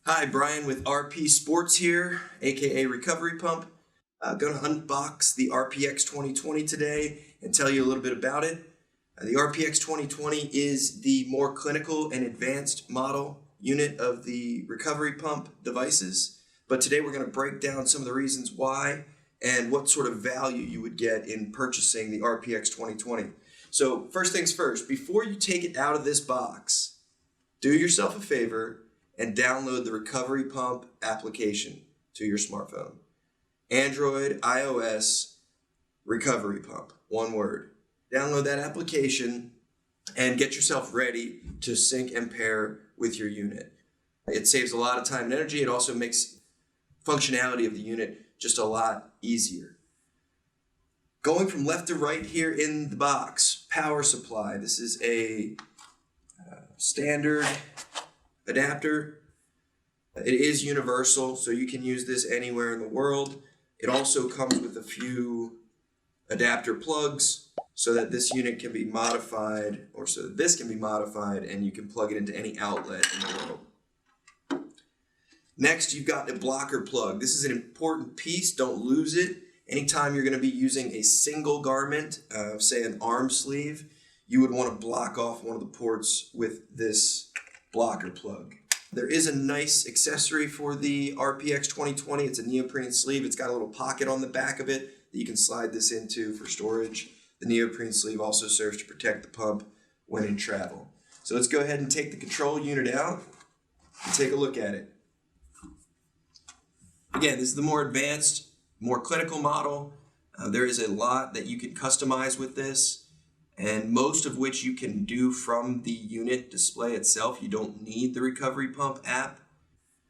Hi, Brian with RP Sports here, aka Recovery Pump. Going to unbox the RPX 2020 today and tell you a little bit about it. The RPX 2020 is the more clinical and advanced model unit of the Recovery Pump devices. But today we're going to break down some of the reasons why and what sort of value you would get in purchasing the RPX 2020. So first things first, before you take it out of this box, do yourself a favor and download the Recovery Pump application to your smartphone. Android, iOS, Recovery Pump, one word. Download that application and get yourself ready to sync and pair with your unit. It saves a lot of time and energy. It also makes functionality of the unit just a lot easier. Going from left to right here in the box, power supply. This is a standard adapter. It is universal, so you can use this anywhere in the world. It also comes with a few adapter plugs so that this unit can be modified, or so that this can be modified and you can plug it into any outlet in the world. Next, you've got a blocker plug. This is an important piece. Don't lose it. Anytime you're going to be using a single garment, say an arm sleeve, you would want to block off one of the ports with this blocker plug. There is a nice accessory for the RPX 2020. It's a neoprene sleeve. It's got a little pocket on the back of it that you can slide this into for storage. The neoprene sleeve also serves to protect the pump when in travel. So let's go ahead and take the control unit out and take a look at it. Again, this is the more advanced, more clinical model. There is a lot that you can customize with this, and most of which you can do from the unit display itself. You don't need the Recovery Pump app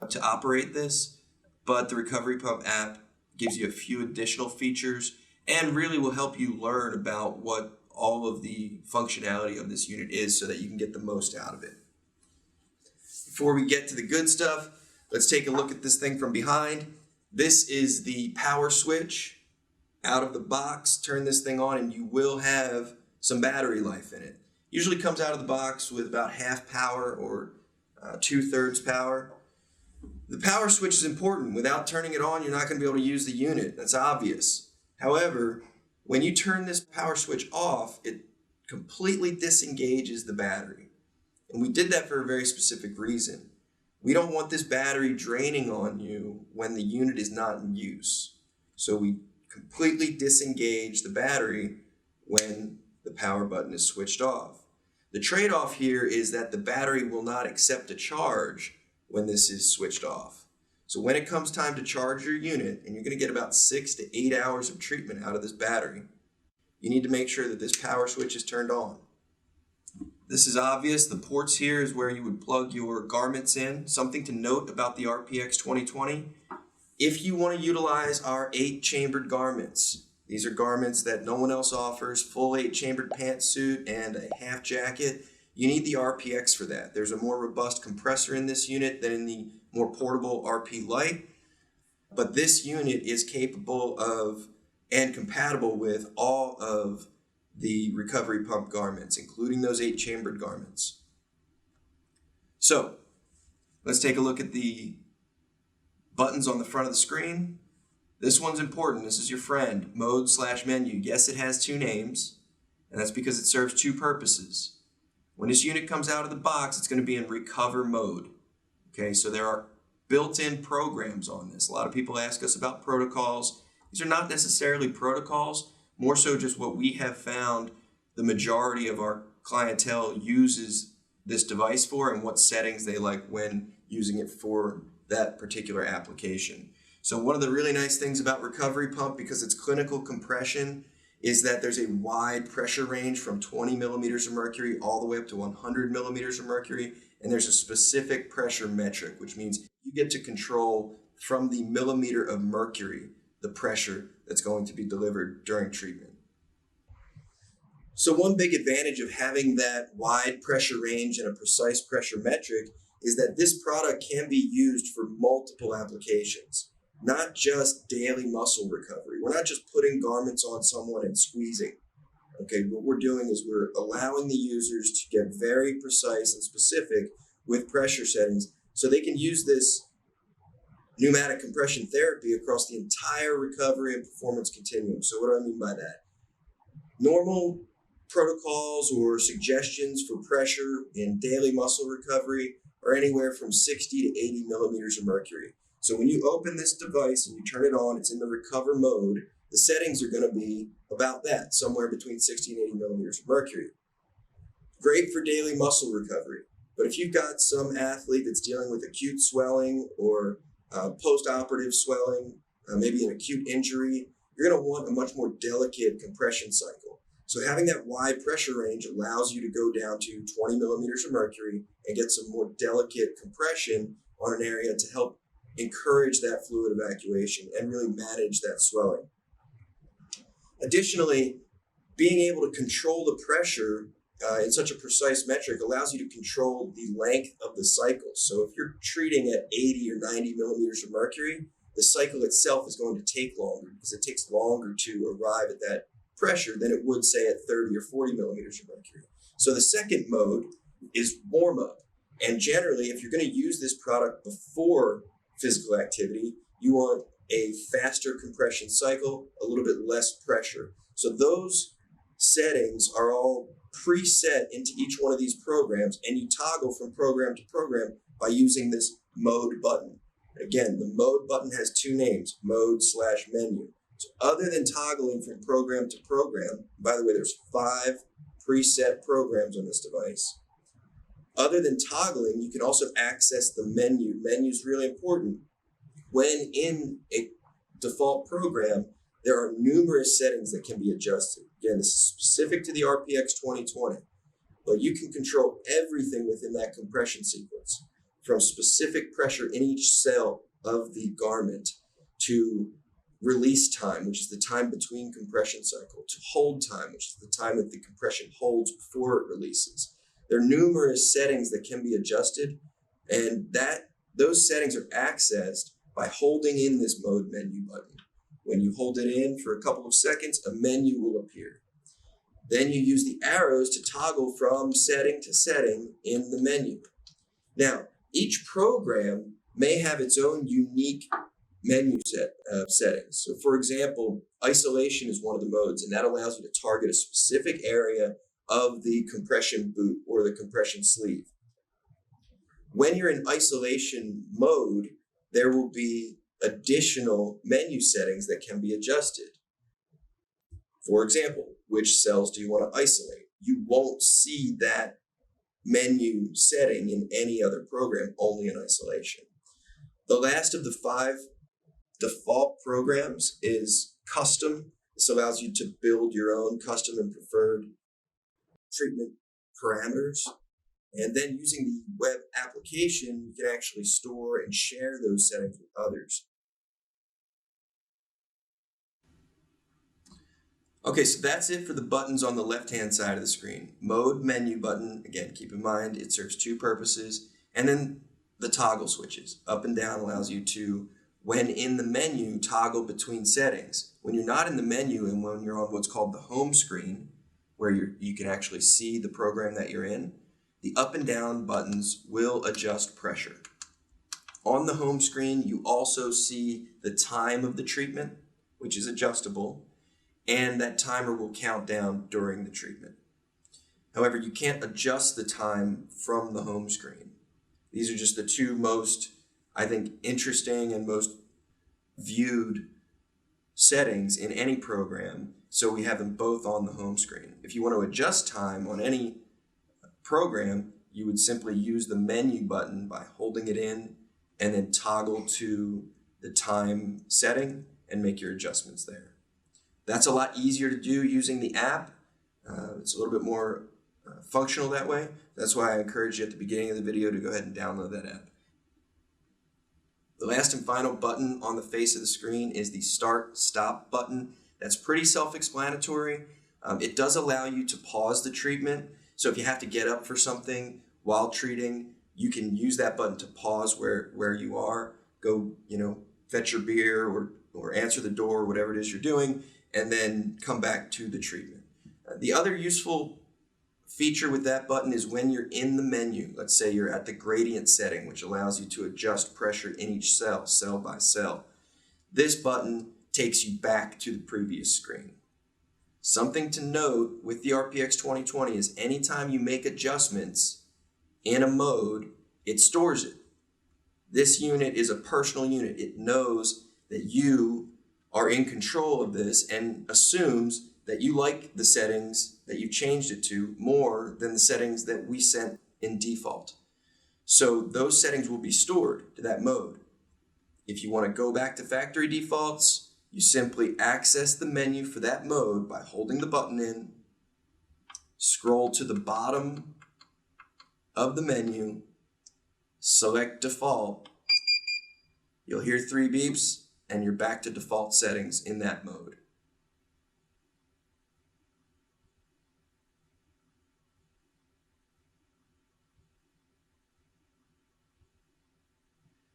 to operate this, but the Recovery Pump app gives you a few additional features and really will help you learn about what all of the functionality of this unit is so that you can get the most out of it. Before we get to the good stuff, let's take a look at this thing from behind. This is the power switch. Out of the box, turn this thing on and you will have some battery life in it. Usually comes out of the box with about half power or 2/3 power. The power switch is important. Without turning it on, you're not going to be able to use the unit. That's obvious. However, when you turn this power switch off, it completely disengages the battery. And we did that for a very specific reason. We don't want this battery draining on you when the unit is not in use. So we completely disengage the battery when the power button is switched off. The trade-off here is that the battery will not accept a charge when this is switched off. So when it comes time to charge your unit, and you're going to get about 6 to 8 hours of treatment out of this battery, you need to make sure that this power switch is turned on. This is obvious. The ports here is where you would plug your garments in. Something to note about the RPX 2020, if you want to utilize our 8-chambered garments, these are garments that no one else offers, full 8-chambered pantsuit and a half jacket. You need the RPX for that. There's a more robust compressor in this unit than in the more portable RP Lite, but this unit is capable of and compatible with all of the Recovery Pump garments, including those 8-chambered garments. So let's take a look at the buttons on the front of the screen. This one's important. This is your friend, mode/menu. Yes, it has 2 names, and that's because it serves 2 purposes. When this unit comes out of the box, it's going to be in recover mode. Okay, so there are built-in programs on this. A lot of people ask us about protocols. These are not necessarily protocols, more so just what we have found the majority of our clientele uses this device for and what settings they like when using it for that particular application. So one of the really nice things about Recovery Pump, because it's clinical compression, is that there's a wide pressure range from 20 millimeters of mercury all the way up to 100 millimeters of mercury, and there's a specific pressure metric, which means you get to control from the millimeter of mercury the pressure that's going to be delivered during treatment. So one big advantage of having that wide pressure range and a precise pressure metric is that this product can be used for multiple applications. Not just daily muscle recovery. We're not just putting garments on someone and squeezing. Okay, what we're doing is we're allowing the users to get very precise and specific with pressure settings So they can use this pneumatic compression therapy across the entire recovery and performance continuum. So what do I mean by that? Normal protocols or suggestions for pressure in daily muscle recovery are anywhere from 60 to 80 millimeters of mercury. So when you open this device and you turn it on, it's in the recover mode, the settings are going to be about that, somewhere between 60 and 80 millimeters of mercury. Great for daily muscle recovery. But if you've got some athlete that's dealing with acute swelling or post-operative swelling, maybe an acute injury, you're going to want a much more delicate compression cycle. So having that wide pressure range allows you to go down to 20 millimeters of mercury and get some more delicate compression on an area to help encourage that fluid evacuation and really manage that swelling. Additionally, being able to control the pressure in such a precise metric allows you to control the length of the cycle. So if you're treating at 80 or 90 millimeters of mercury, the cycle itself is going to take longer because it takes longer to arrive at that pressure than it would, say, at 30 or 40 millimeters of mercury. So the second mode is warm up. And generally, if you're going to use this product before physical activity, you want a faster compression cycle, a little bit less pressure. So those settings are all preset into each one of these programs, and you toggle from program to program by using this mode button. Again, the mode button has two names, mode/menu. So other than toggling from program to program, by the way, there's 5 preset programs on this device. Other than toggling, you can also access the menu. Menu is really important. When in a default program, there are numerous settings that can be adjusted. Again, this is specific to the RPX 2020, but you can control everything within that compression sequence, from specific pressure in each cell of the garment to release time, which is the time between compression cycle, to hold time, which is the time that the compression holds before it releases. There are numerous settings that can be adjusted, and those settings are accessed by holding in this mode menu button. When you hold it in for a couple of seconds, a menu will appear. Then you use the arrows to toggle from setting to setting in the menu. Now, each program may have its own unique menu set of settings. So for example, isolation is one of the modes, and that allows you to target a specific area of the compression boot or the compression sleeve. When you're in isolation mode, there will be additional menu settings that can be adjusted. For example, which cells do you want to isolate? You won't see that menu setting in any other program, only in isolation. The last of the 5 default programs is custom. This allows you to build your own custom and preferred treatment parameters. And then using the web application, you can actually store and share those settings with others. Okay, so that's it for the buttons on the left-hand side of the screen. Mode menu button, again, keep in mind it serves 2 purposes. And then the toggle switches. Up and down allows you to, when in the menu, toggle between settings. When you're not in the menu and when you're on what's called the home screen, where you can actually see the program that you're in, the up and down buttons will adjust pressure. On the home screen, you also see the time of the treatment, which is adjustable, and that timer will count down during the treatment. However, you can't adjust the time from the home screen. These are just the 2 most, I think, interesting and most viewed settings in any program, so we have them both on the home screen. If you want to adjust time on any program, you would simply use the menu button by holding it in and then toggle to the time setting and make your adjustments there. That's a lot easier to do using the app. It's a little bit more functional that way. That's why I encourage you at the beginning of the video to go ahead and download that app. The last and final button on the face of the screen is the start-stop button. That's pretty self-explanatory. It does allow you to pause the treatment. So if you have to get up for something while treating, you can use that button to pause where you are, go, fetch your beer or answer the door, whatever it is you're doing, and then come back to the treatment. The other useful feature with that button is when you're in the menu. Let's say you're at the gradient setting, which allows you to adjust pressure in each cell, cell by cell. This button takes you back to the previous screen. Something to note with the RPX 2020 is anytime you make adjustments in a mode, it stores it. This unit is a personal unit. It knows that you are in control of this and assumes that you like the settings that you changed it to more than the settings that we sent in default. So those settings will be stored to that mode. If you want to go back to factory defaults, you simply access the menu for that mode by holding the button in, scroll to the bottom of the menu, select default. You'll hear 3 beeps and you're back to default settings in that mode.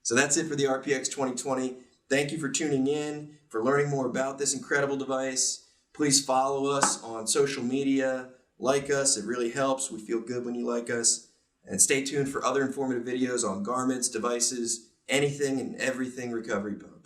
So that's it for the RPX 2020. Thank you for tuning in, for learning more about this incredible device. Please follow us on social media, like us, it really helps. We feel good when you like us. And stay tuned for other informative videos on garments, devices, anything and everything recovery pump.